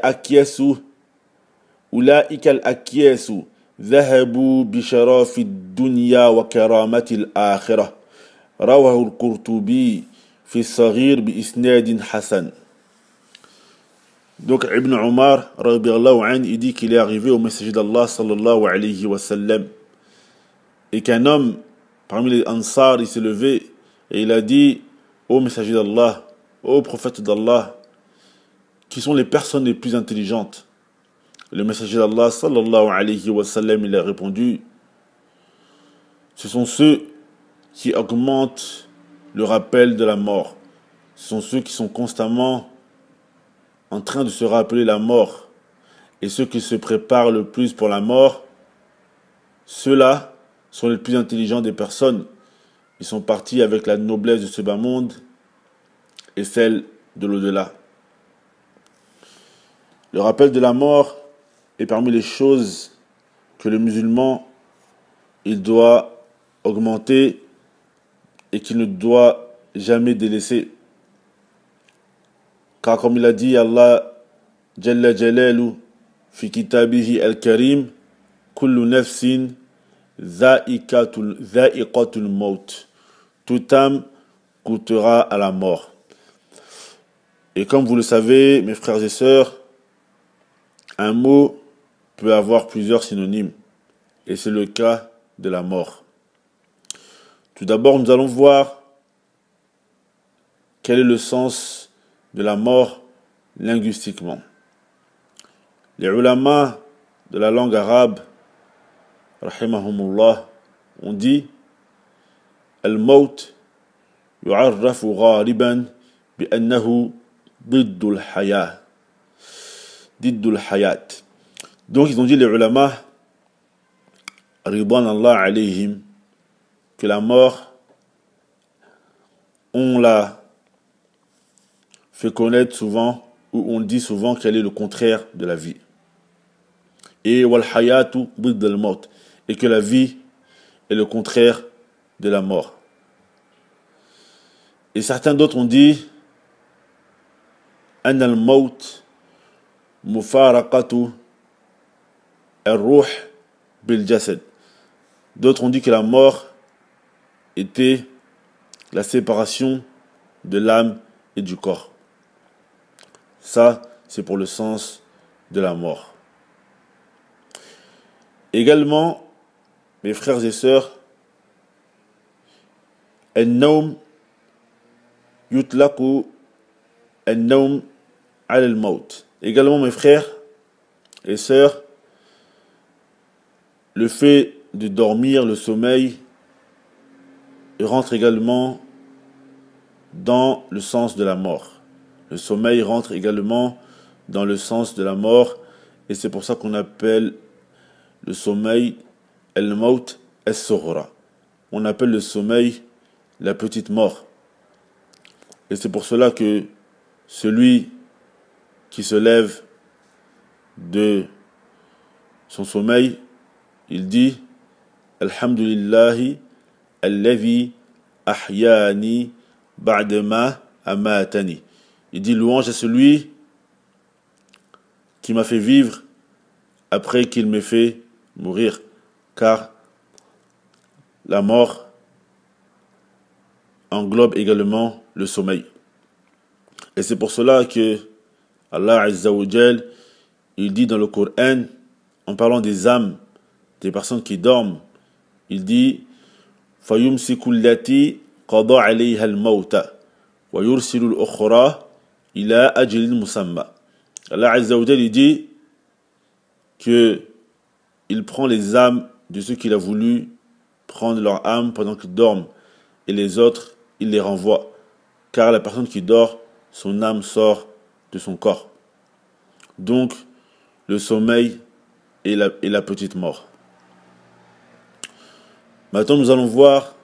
الأكياس أولئك الأكياس ذهبوا بشرف الدنيا وكرامة الآخرة رواه القرطبي في الصغير بإسناد حسن. Donc Ibn Omar radiyallahu anhu, il dit qu'il est arrivé au messager d'Allah sallallahu alayhi wa sallam et qu'un homme parmi les Ansar il s'est levé et il a dit: ô messager d'Allah, ô prophète d'Allah, qui sont les personnes les plus intelligentes? Le messager d'Allah sallallahu alayhi wa sallam il a répondu: ce sont ceux qui augmentent le rappel de la mort, ce sont ceux qui sont constamment en train de se rappeler la mort, et ceux qui se préparent le plus pour la mort, ceux-là sont les plus intelligents des personnes. Ils sont partis avec la noblesse de ce bas monde et celle de l'au-delà. Le rappel de la mort est parmi les choses que le musulman il doit augmenter et qu'il ne doit jamais délaisser. Car comme il a dit Allah Jalla Jalalu fi kitabihi al-karim, kullu nafsin dha'iqatul maut, toute âme goûtera à la mort. Et comme vous le savez, mes frères et sœurs, un mot peut avoir plusieurs synonymes, et c'est le cas de la mort. Tout d'abord, nous allons voir quel est le sens de la mort linguistiquement. Les ulama de la langue arabe, rahimahumullah, ont dit: Al-maut yu'arrafu ghariban bi'annahu diddul hayat. Diddul hayat. Donc ils ont dit, les ulama, ridwan Allah alayhim, que la mort, on l'a fait connaître souvent, ou on dit souvent qu'elle est le contraire de la vie. Et wal hayatu didd al-maut, et que la vie est le contraire de la mort. Et certains d'autres ont dit: An al-maut mufaraqatu al-ruh bil-jasad. D'autres ont dit que la mort était la séparation de l'âme et du corps. Ça, c'est pour le sens de la mort. Également, mes frères et sœurs, النوم يطلق النوم على الموت. Également, mes frères et sœurs, le fait de dormir, le sommeil, rentre également dans le sens de la mort. Le sommeil rentre également dans le sens de la mort, et c'est pour ça qu'on appelle le sommeil al-maut as-sughra. On appelle le sommeil la petite mort. Et c'est pour cela que celui qui se lève de son sommeil, il dit: Alhamdulillahi alladhi ahyani ba'dama amatani. Il dit louange à celui qui m'a fait vivre après qu'il m'ait fait mourir, car la mort englobe également le sommeil. Et c'est pour cela que Allah Azza wa Jal, il dit dans le Coran, en parlant des âmes, des personnes qui dorment, il dit: فَيُمْسِكُ الَّتِي قَضَى عَلَيْهَا الْمَوْتَ وَيُرْسِلُ الْأُخْرَى إِلَى أَجْلٍ مُسَمَّى. Allah Azza wa Jal, il dit que il prend les âmes de ceux qu'il a voulu prendre leur âme pendant qu'ils dorment, et les autres, il les renvoie. Car la personne qui dort, son âme sort de son corps. Donc, le sommeil et la petite mort. Maintenant, nous allons voir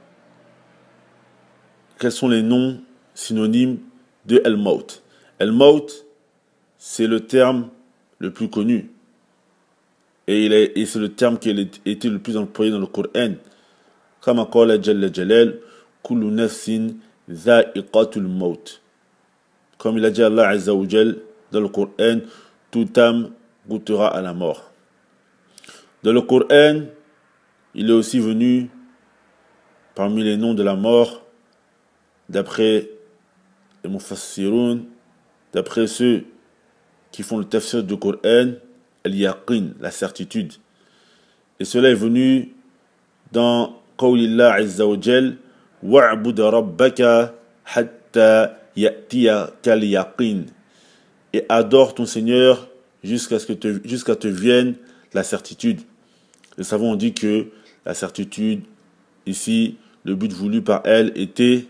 quels sont les noms synonymes de al-maut. Al-maut, c'est le terme le plus connu. Et c'est le terme qui a été le plus employé dans le Coran. Comme qala Jalla Jalal, kullu nafsin dha'iqatul maut. Comme il a dit Allah Azza wa Jal dans le Coran, toute âme goûtera à la mort. Dans le Coran, il est aussi venu parmi les noms de la mort, d'après les Mufassiroun, d'après ceux qui font le tafsir du Coran, al-yaqin, la certitude. Et cela est venu dans Qawlillah Azza wa Jal, wa'bud rabbaka hatta ya'tiyaka al-yaqin. Et adore ton Seigneur jusqu'à te vienne la certitude. Les savants ont dit que la certitude, ici, le but voulu par elle était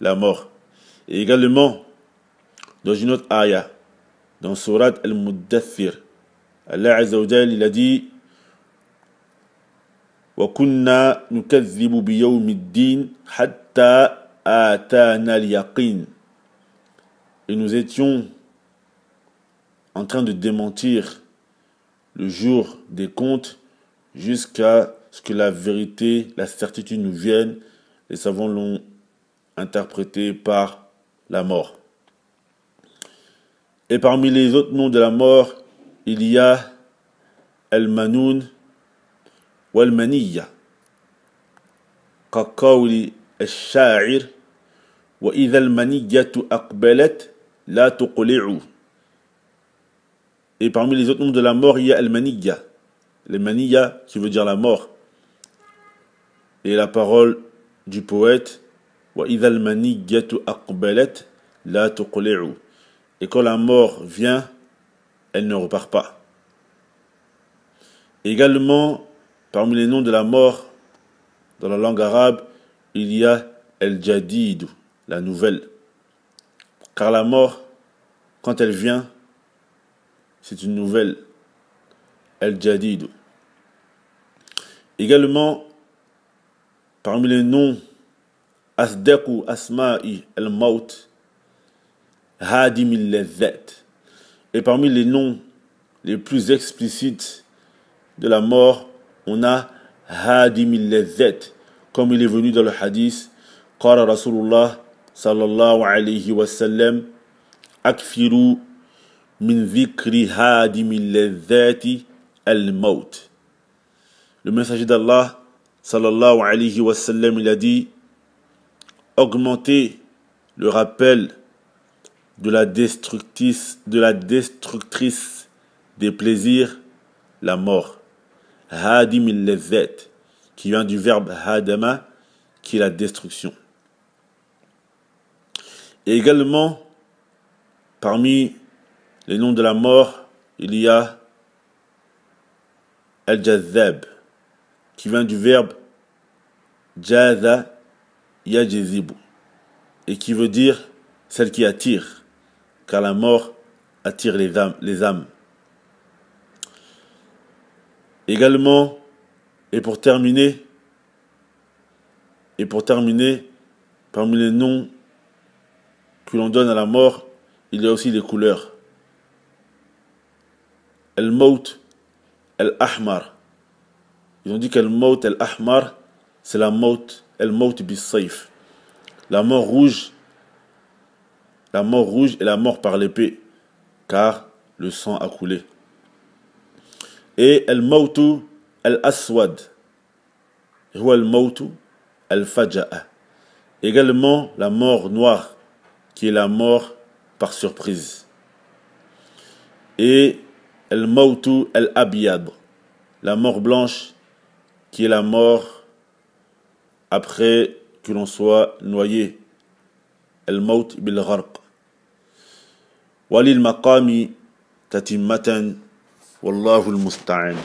la mort. Et également, dans une autre ayah, dans Surat Al-Muddathir, Allah Azza wa Jal, il a dit wa kunna nukazzibu bi yawmiddin hatta atana al-yaqin. Et nous étions en train de démentir le jour des comptes jusqu'à ce que la vérité, la certitude nous vienne. Les savants l'ont interprété par la mort. Et parmi les autres noms de la mort, il y a Al-Manoun ou Al-Maniyya. Kaqawli al-Sha'ir wa idha al-Maniyyatu aqbalat la tuqli'u. Et parmi les autres noms de la mort, il y a Al-Maniyya. Al-Maniyya qui veut dire la mort. Et la parole du poète wa idha al-Maniyyatu aqbalat la tuqli'u. Et quand la mort vient, elle ne repart pas. Également, parmi les noms de la mort, dans la langue arabe, il y a El-Jadid, la nouvelle. Car la mort, quand elle vient, c'est une nouvelle. El-Jadid. Également, parmi les noms, Asdaqu Asma'i El-Maut, Hadim il-Lazzat. Et parmi les noms les plus explicites de la mort, on a Hadim il-Lazzat, comme il est venu dans le hadith, Qara Rasulullah sallallahu alayhi wa sallam, Akfiru min dhikri Hadim il-Lazzati al-Maut. Le messager d'Allah sallallahu alayhi wa sallam, il a dit, augmentez le rappel de la destructrice des plaisirs, la mort. Hadim il-Lazzat, qui vient du verbe hadama, qui est la destruction. Et également, parmi les noms de la mort, il y a Al-Jazzab, qui vient du verbe jaza yajizibu, et qui veut dire celle qui attire, car la mort attire les âmes. Également, et pour terminer, parmi les noms que l'on donne à la mort, il y a aussi les couleurs. Al-Maut, Al-Ahmar. Ils ont dit qu'Al-Maut, Al-Ahmar, c'est la Maut, Al-Maut bis-Sayf. La mort rouge et la mort par l'épée, car le sang a coulé. Et Al-Mautu Al-Aswad, ou Al-Mautu Al-Faja'a. Également la mort noire, qui est la mort par surprise. Et Al-Mautu Al-Abiyad, la mort blanche, qui est la mort après que l'on soit noyé. Al-Maut bil-Gharq. Walil maqami tatimmatan, wallahu al-musta'an.